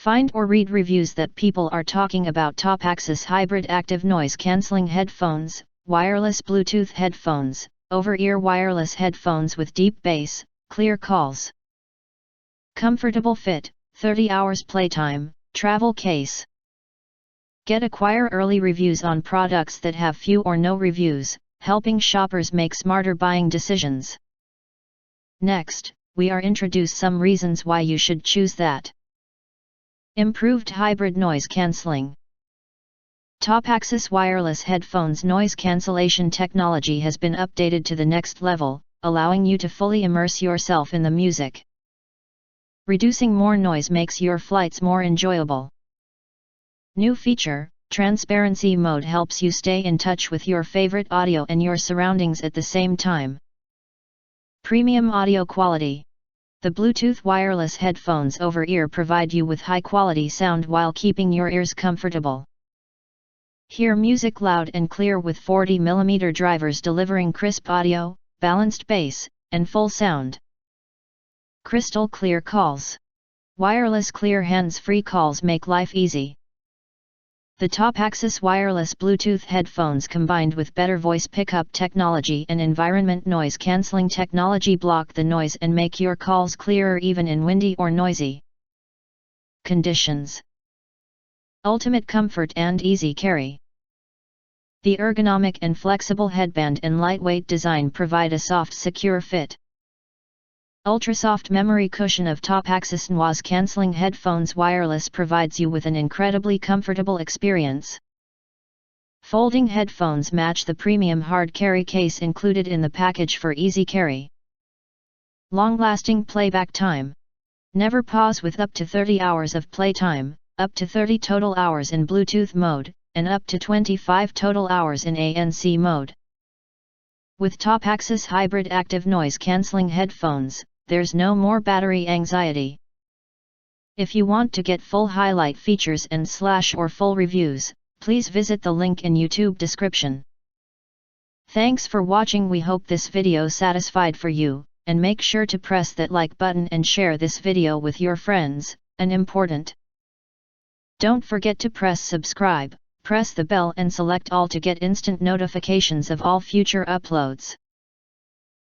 Find or read reviews that people are talking about Tapaxis hybrid active noise cancelling headphones, wireless Bluetooth headphones, over-ear wireless headphones with deep bass, clear calls. Comfortable fit, 30 hours playtime, travel case. Acquire early reviews on products that have few or no reviews, helping shoppers make smarter buying decisions. Next, we are introduce some reasons why you should choose that. Improved hybrid noise cancelling. Tapaxis wireless headphones noise cancellation technology has been updated to the next level, allowing you to fully immerse yourself in the music. Reducing more noise makes your flights more enjoyable. New feature, transparency mode helps you stay in touch with your favorite audio and your surroundings at the same time. Premium audio quality. The Bluetooth wireless headphones over-ear provide you with high-quality sound while keeping your ears comfortable. Hear music loud and clear with 40mm drivers delivering crisp audio, balanced bass, and full sound. Crystal clear calls. Wireless clear hands-free calls make life easy. The Tapaxis wireless Bluetooth headphones combined with better voice pickup technology and environment noise cancelling technology block the noise and make your calls clearer even in windy or noisy conditions. Ultimate comfort and easy carry. The ergonomic and flexible headband and lightweight design provide a soft, secure fit. Ultrasoft memory cushion of Tapaxis noise cancelling headphones wireless provides you with an incredibly comfortable experience. Folding headphones match the premium hard carry case included in the package for easy carry. Long-lasting playback time. Never pause with up to 30 hours of playtime, up to 30 total hours in Bluetooth mode, and up to 25 total hours in ANC mode. With Tapaxis hybrid active noise cancelling headphones, there's no more battery anxiety. If you want to get full highlight features and or full reviews, please visit the link in YouTube description. Thanks for watching. We hope this video satisfied for you, and make sure to press that like button and share this video with your friends, and important. Don't forget to press subscribe, press the bell and select all to get instant notifications of all future uploads.